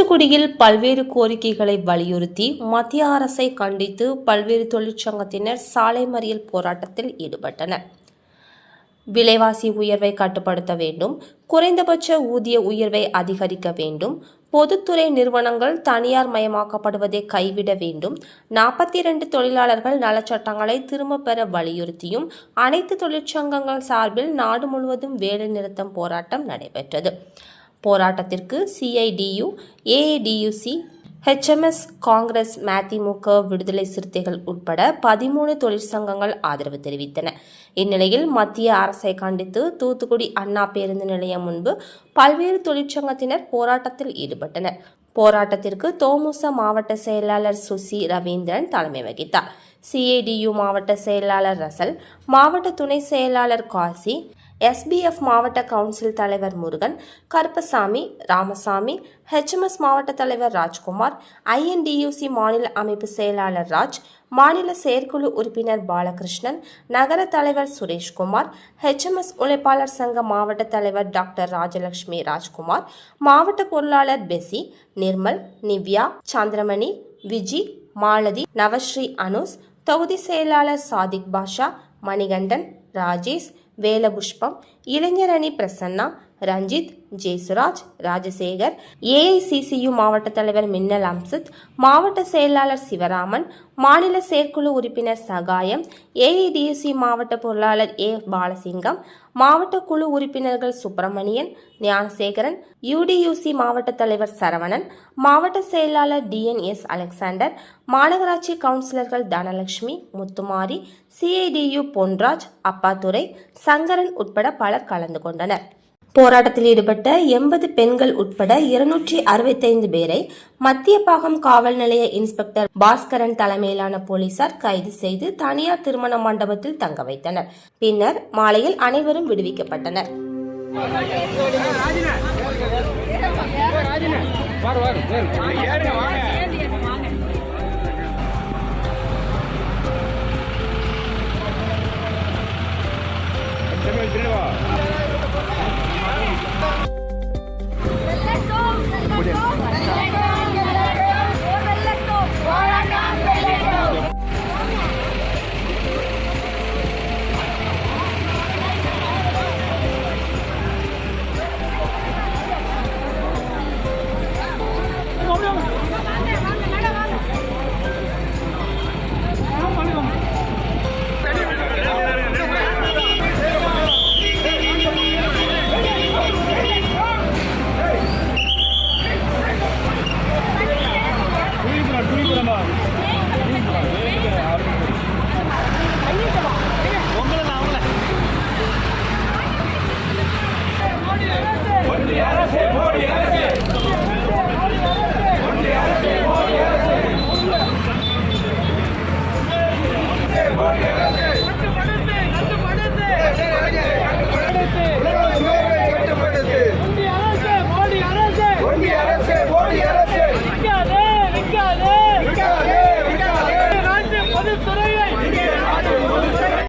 தூத்துக்குடியில் பல்வேறு கோரிக்கைகளை வலியுறுத்தி மத்திய அரசை கண்டித்து பல்வேறு தொழிற்சங்கத்தினர் சாலை மறியல் போராட்டத்தில் ஈடுபட்டனர். விலைவாசி உயர்வை கட்டுப்படுத்த வேண்டும், குறைந்தபட்ச ஊதிய உயர்வை அதிகரிக்க வேண்டும், பொதுத்துறை நிறுவனங்கள் தனியார் மயமாக்கப்படுவதை கைவிட வேண்டும், 42 தொழிலாளர்கள் நலச்சட்டங்களை திரும்ப பெற வலியுறுத்தியும் அனைத்து தொழிற்சங்கங்கள் சார்பில் நாடு முழுவதும் வேலைநிறுத்தம் போராட்டம் நடைபெற்றது. போராட்டத்திற்கு CIDU, AADUC, HMS, காங்கிரஸ், மதிமுக, விடுதலை சிறுத்தைகள் உட்பட 13 தொழிற்சங்கங்கள் ஆதரவு தெரிவித்தன. இந்நிலையில் மத்திய அரசை கண்டித்து தூத்துக்குடி அண்ணா பேருந்து நிலையம் முன்பு பல்வேறு தொழிற்சங்கத்தினர் போராட்டத்தில் ஈடுபட்டனர். போராட்டத்திற்கு தோமுச மாவட்ட செயலாளர் சுசி ரவீந்திரன் தலைமை வகித்தார். CIDU மாவட்ட செயலாளர் ரசல், மாவட்ட துணை செயலாளர் காசி, SBF மாவட்ட கவுன்சில் தலைவர் முருகன், கருப்பசாமி, ராமசாமி, HMS மாவட்ட தலைவர் ராஜ்குமார், INDUC மாநில அமைப்பு செயலாளர் ராஜ், மாநில செயற்குழு உறுப்பினர் பாலகிருஷ்ணன், நகர தலைவர் சுரேஷ்குமார், HMS உழைப்பாளர் சங்க மாவட்ட தலைவர் டாக்டர் ராஜலட்சுமி ராஜ்குமார், மாவட்ட பொருளாளர் பெசி, நிர்மல், நிவ்யா, சந்திரமணி, விஜி, மாலதி, நவஸ்ரீ அனுஸ், தொகுதி செயலாளர் சாதிக் பாஷா, மணிகண்டன், ராஜேஷ், வேலபுஷ்பம், இளைஞர் அணி பிரசன்னா, ரஞ்சித், ஜெயசுராஜ், ராஜசேகர், AICCU மாவட்ட தலைவர் மின்னல் அம்சத், மாவட்ட செயலாளர் சிவராமன், மாநில செயற்குழு உறுப்பினர் சகாயம், AIDUC மாவட்ட பொருளாளர் A. பாலசிங்கம், மாவட்ட குழு உறுப்பினர்கள் சுப்பிரமணியன், ஞானசேகரன், UDUC மாவட்ட தலைவர் சரவணன், மாவட்ட செயலாளர் DNS அலெக்சாண்டர், மாநகராட்சி கவுன்சிலர்கள் தனலட்சுமி, முத்துமாரி, CIDU பொன்ராஜ், அப்பாத்துரை, சங்கரன் உட்பட பலர் கலந்து கொண்டனர். போராட்டத்தில் ஈடுபட்ட 80 பெண்கள் உட்பட 265 பேரை மத்திய பாகம் காவல் நிலைய இன்ஸ்பெக்டர் பாஸ்கரன் தலைமையிலான போலீசார் கைது செய்து தனியார் திருமண மண்டபத்தில் தங்க வைத்தனர். பின்னர் மாலையில் அனைவரும் விடுவிக்கப்பட்டனர். Terima kasih.